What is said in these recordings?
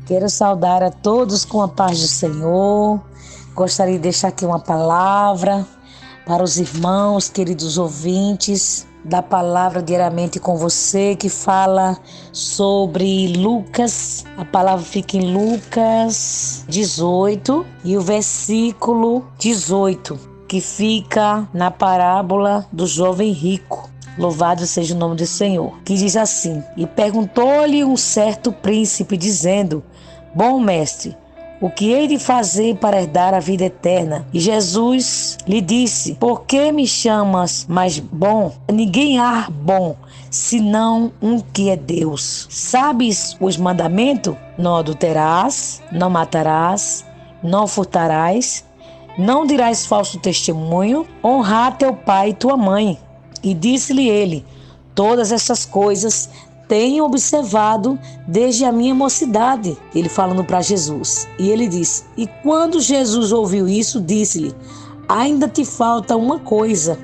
Quero saudar a todos com a paz do Senhor. Gostaria de deixar aqui uma palavra para os irmãos, queridos ouvintes, da palavra diariamente com você, que fala sobre Lucas. A palavra fica em Lucas 18 e o versículo 18, que fica na parábola do jovem rico. Louvado seja o nome do Senhor. Que diz assim: E perguntou-lhe um certo príncipe, dizendo: Bom mestre, o que hei de fazer para herdar a vida eterna? E Jesus lhe disse: Por que me chamas mais bom? Ninguém há bom, senão um que é Deus. Sabes os mandamentos? Não adulterarás, não matarás, não furtarás, não dirás falso testemunho, honrar teu pai e tua mãe. E disse-lhe ele: Todas essas coisas tenho observado desde a minha mocidade. Ele falando para Jesus. E ele disse: E quando Jesus ouviu isso, disse-lhe: Ainda te falta uma coisa.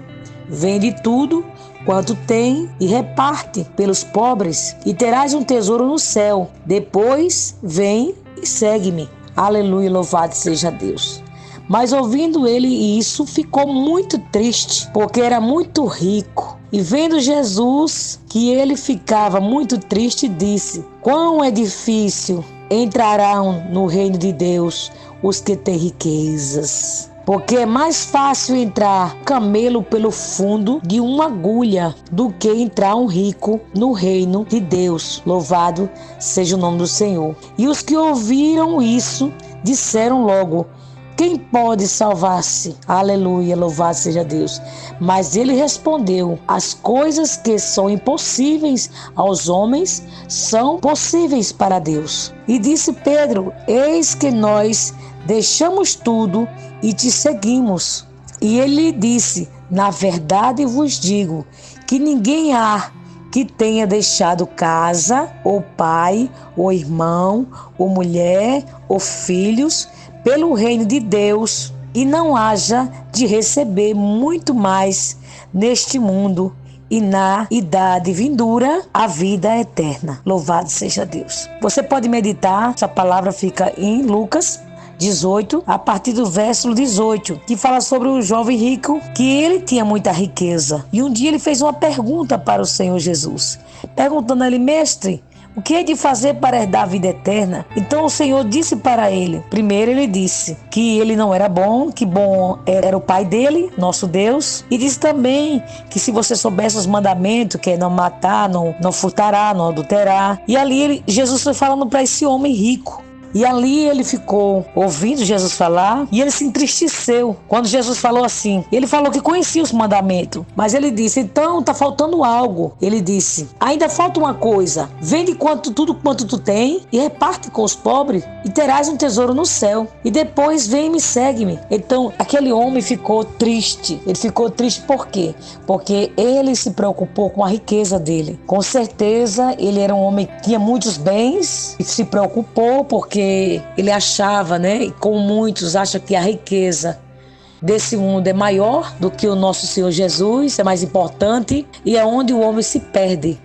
Vende tudo quanto tem e reparte pelos pobres, e terás um tesouro no céu. Depois vem e segue-me. Aleluia, louvado seja Deus. Mas ouvindo ele isso, ficou muito triste, porque era muito rico. E vendo Jesus que ele ficava muito triste, disse: Quão é difícil entrarão no reino de Deus os que têm riquezas. Porque é mais fácil entrar camelo pelo fundo de uma agulha do que entrar um rico no reino de Deus. Louvado seja o nome do Senhor. E os que ouviram isso disseram logo: Quem pode salvar-se? Aleluia, louvado seja Deus. Mas ele respondeu: As coisas que são impossíveis aos homens são possíveis para Deus. E disse Pedro: Eis que nós deixamos tudo e te seguimos. E ele disse: Na verdade vos digo que ninguém há que tenha deixado casa, ou pai, ou irmão, ou mulher, ou filhos, pelo reino de Deus, e não haja de receber muito mais neste mundo e na idade vindoura a vida eterna. Louvado seja Deus. Você pode meditar, essa palavra fica em Lucas 18, a partir do verso 18, que fala sobre o jovem rico, que ele tinha muita riqueza. E um dia ele fez uma pergunta para o Senhor Jesus, perguntando a ele: Mestre, o que é de fazer para herdar a vida eterna? Então o Senhor disse para ele, primeiro ele disse que ele não era bom, que bom era o pai dele, nosso Deus. E disse também que se você soubesse os mandamentos, que é não matar, não furtará, não adulterar. E ali Jesus foi falando para esse homem rico. E ali ele ficou ouvindo Jesus falar e ele se entristeceu quando Jesus falou assim. Ele falou que conhecia os mandamentos, mas ele disse: Então está faltando algo. Ele disse: Ainda falta uma coisa. Vende tudo quanto tu tem e reparte com os pobres e terás um tesouro no céu. E depois vem e me segue-me. Então aquele homem ficou triste. Ele ficou triste por quê? Porque ele se preocupou com a riqueza dele. Com certeza ele era um homem que tinha muitos bens e se preocupou porque ele achava, e como muitos acham, que a riqueza desse mundo é maior do que o nosso Senhor Jesus, é mais importante, e é onde o homem se perde.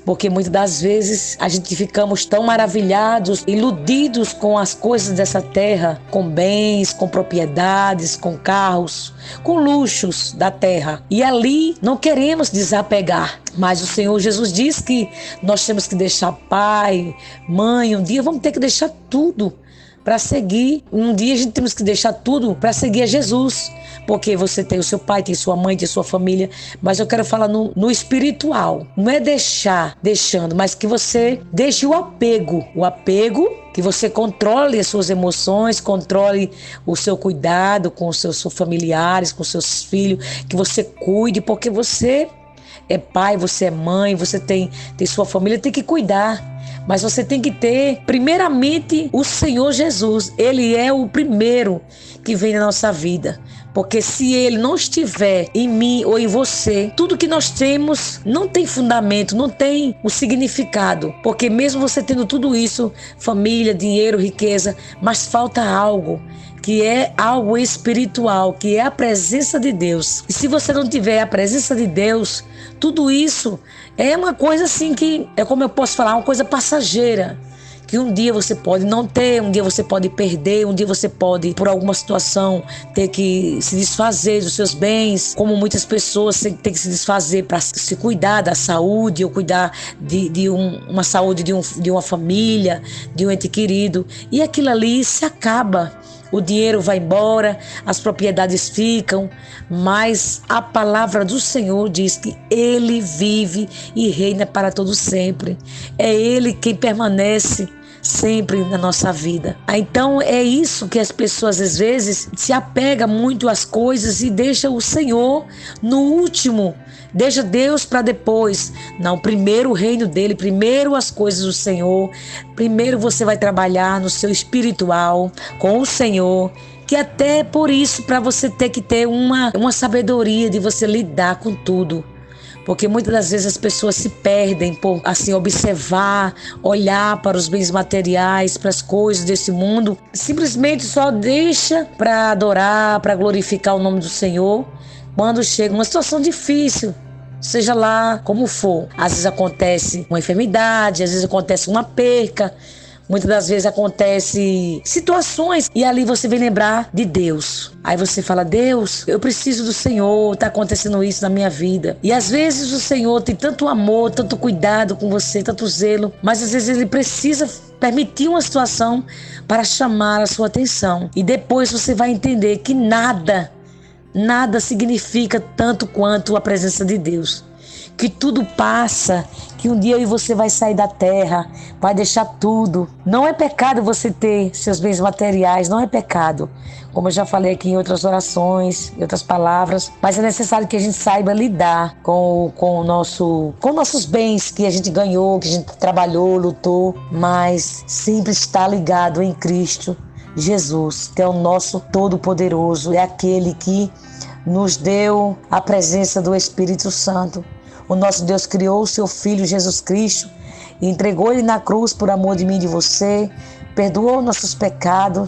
Porque muitas das vezes a gente ficamos tão maravilhados, iludidos com as coisas dessa terra, com bens, com propriedades, com carros, com luxos da terra. E ali não queremos desapegar. Mas o Senhor Jesus diz que nós temos que deixar pai, mãe, um dia vamos ter que deixar tudo para seguir. Um dia a gente temos que deixar tudo para seguir a Jesus. Porque você tem o seu pai, tem sua mãe, tem sua família. Mas eu quero falar no espiritual. Não é deixando, mas que você deixe o apego. O apego, que você controle as suas emoções, controle o seu cuidado com os seus familiares, com os seus filhos. Que você cuide, porque você é pai, você é mãe, você tem sua família, tem que cuidar. Mas você tem que ter, primeiramente, o Senhor Jesus. Ele é o primeiro que vem na nossa vida. Porque se Ele não estiver em mim ou em você, tudo que nós temos não tem fundamento, não tem o significado. Porque mesmo você tendo tudo isso, família, dinheiro, riqueza, mas falta algo, que é algo espiritual, que é a presença de Deus. E se você não tiver a presença de Deus, tudo isso é uma coisa assim que, é como eu posso falar, uma coisa passageira, que um dia você pode não ter, um dia você pode perder, um dia você pode, por alguma situação, ter que se desfazer dos seus bens, como muitas pessoas têm que se desfazer para se cuidar da saúde ou cuidar de uma saúde de uma família, de um ente querido. E aquilo ali se acaba. O dinheiro vai embora, as propriedades ficam, mas a palavra do Senhor diz que Ele vive e reina para todo sempre. É Ele quem permanece sempre na nossa vida. Então é isso que as pessoas às vezes se apegam muito às coisas e deixam o Senhor no último. Deixa Deus para depois. Não, primeiro o reino dele, primeiro as coisas do Senhor. Primeiro você vai trabalhar no seu espiritual com o Senhor, que até por isso, para você ter que ter uma sabedoria de você lidar com tudo. Porque muitas das vezes as pessoas se perdem por assim observar, olhar para os bens materiais, para as coisas desse mundo, simplesmente só deixa para adorar, para glorificar o nome do Senhor quando chega uma situação difícil, seja lá como for. Às vezes acontece uma enfermidade, às vezes acontece uma perca, muitas das vezes acontece situações e ali você vem lembrar de Deus. Aí você fala: Deus, eu preciso do Senhor, está acontecendo isso na minha vida. E às vezes o Senhor tem tanto amor, tanto cuidado com você, tanto zelo, mas às vezes Ele precisa permitir uma situação para chamar a sua atenção. E depois você vai entender que nada significa tanto quanto a presença de Deus. Que tudo passa, que um dia eu e você vai sair da terra, vai deixar tudo. Não é pecado você ter seus bens materiais, não é pecado. Como eu já falei aqui em outras orações, em outras palavras, mas é necessário que a gente saiba lidar com nossos bens que a gente ganhou, que a gente trabalhou, lutou, mas sempre estar ligado em Cristo Jesus, que é o nosso Todo-Poderoso, é aquele que nos deu a presença do Espírito Santo. O nosso Deus criou o seu Filho Jesus Cristo e entregou Ele na cruz por amor de mim e de você, perdoou nossos pecados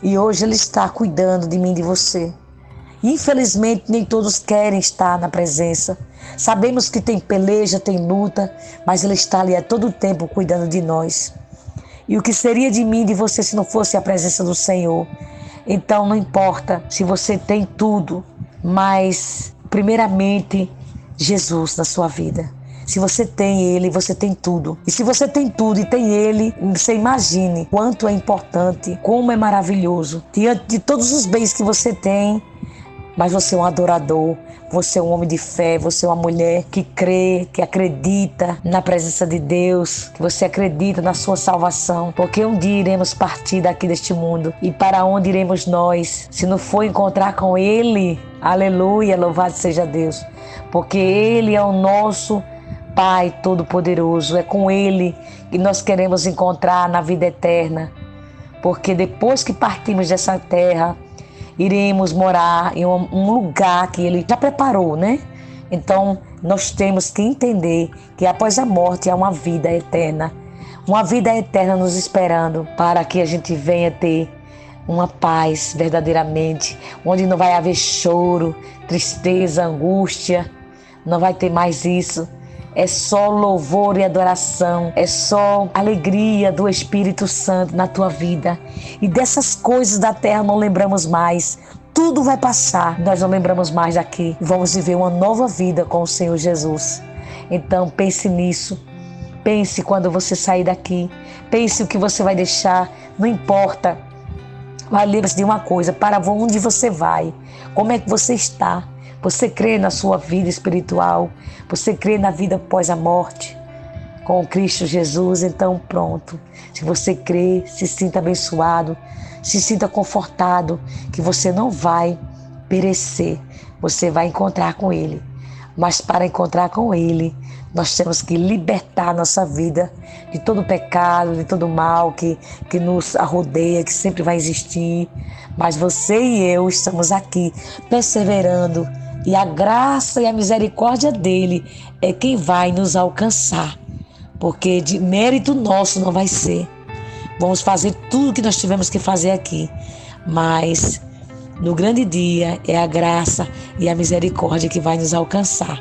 e hoje Ele está cuidando de mim e de você. Infelizmente, nem todos querem estar na presença. Sabemos que tem peleja, tem luta, mas Ele está ali a todo tempo cuidando de nós. E o que seria de mim e de você se não fosse a presença do Senhor? Então não importa se você tem tudo, mas primeiramente Jesus na sua vida. Se você tem Ele, você tem tudo. E se você tem tudo e tem Ele, você imagine quanto é importante, como é maravilhoso. Diante de todos os bens que você tem, mas você é um adorador, você é um homem de fé, você é uma mulher que crê, que acredita na presença de Deus, que você acredita na sua salvação, porque um dia iremos partir daqui deste mundo. E para onde iremos nós, se não for encontrar com Ele? Aleluia, louvado seja Deus, porque Ele é o nosso Pai Todo-Poderoso, é com Ele que nós queremos encontrar na vida eterna, porque depois que partimos dessa terra, iremos morar em um lugar que Ele já preparou, né? Então, nós temos que entender que após a morte há uma vida eterna nos esperando para que a gente venha ter uma paz verdadeiramente, onde não vai haver choro, tristeza, angústia, não vai ter mais isso. É só louvor e adoração, é só alegria do Espírito Santo na tua vida. E dessas coisas da terra não lembramos mais. Tudo vai passar, nós não lembramos mais daqui. Vamos viver uma nova vida com o Senhor Jesus. Então pense nisso, pense quando você sair daqui, pense o que você vai deixar, não importa. Mas lembre-se de uma coisa, para onde você vai, como é que você está. Você crê na sua vida espiritual? Você crê na vida após a morte? Com Cristo Jesus? Então pronto. Se você crê, se sinta abençoado, se sinta confortado, que você não vai perecer. Você vai encontrar com Ele. Mas para encontrar com Ele, nós temos que libertar nossa vida de todo pecado, de todo mal que nos rodeia, que sempre vai existir. Mas você e eu estamos aqui perseverando. E a graça e a misericórdia dele é quem vai nos alcançar. Porque de mérito nosso não vai ser. Vamos fazer tudo o que nós tivemos que fazer aqui. Mas no grande dia é a graça e a misericórdia que vai nos alcançar.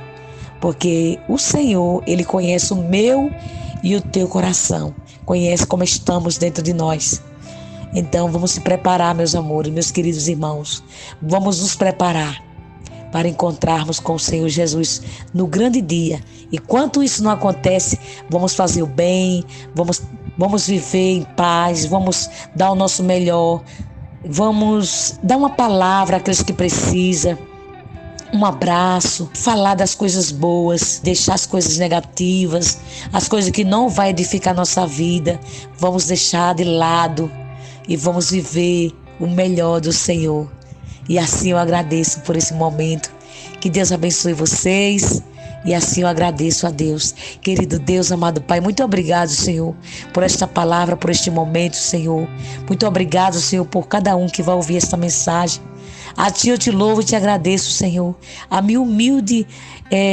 Porque o Senhor, Ele conhece o meu e o teu coração. conhece como estamos dentro de nós. Então vamos se preparar, meus amores, meus queridos irmãos. Vamos nos preparar para encontrarmos com o Senhor Jesus no grande dia. E enquanto isso não acontece, vamos fazer o bem, vamos viver em paz, vamos dar o nosso melhor, vamos dar uma palavra àqueles que precisam, um abraço, falar das coisas boas, deixar as coisas negativas, as coisas que não vão edificar a nossa vida, vamos deixar de lado e vamos viver o melhor do Senhor. E assim eu agradeço por esse momento. Que Deus abençoe vocês. E assim eu agradeço a Deus. Querido Deus, amado Pai, muito obrigado, Senhor, por esta palavra, por este momento, Senhor. Muito obrigado, Senhor, por cada um que vai ouvir esta mensagem. A Ti eu te louvo e te agradeço, Senhor. A minha humilde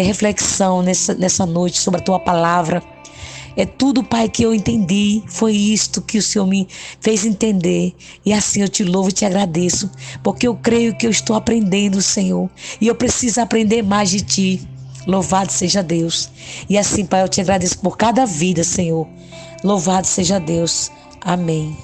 reflexão nessa noite sobre a Tua palavra. É tudo, Pai, que eu entendi. Foi isto que o Senhor me fez entender. E assim eu te louvo e te agradeço. Porque eu creio que eu estou aprendendo, Senhor. E eu preciso aprender mais de Ti. Louvado seja Deus. E assim, Pai, eu te agradeço por cada vida, Senhor. Louvado seja Deus. Amém.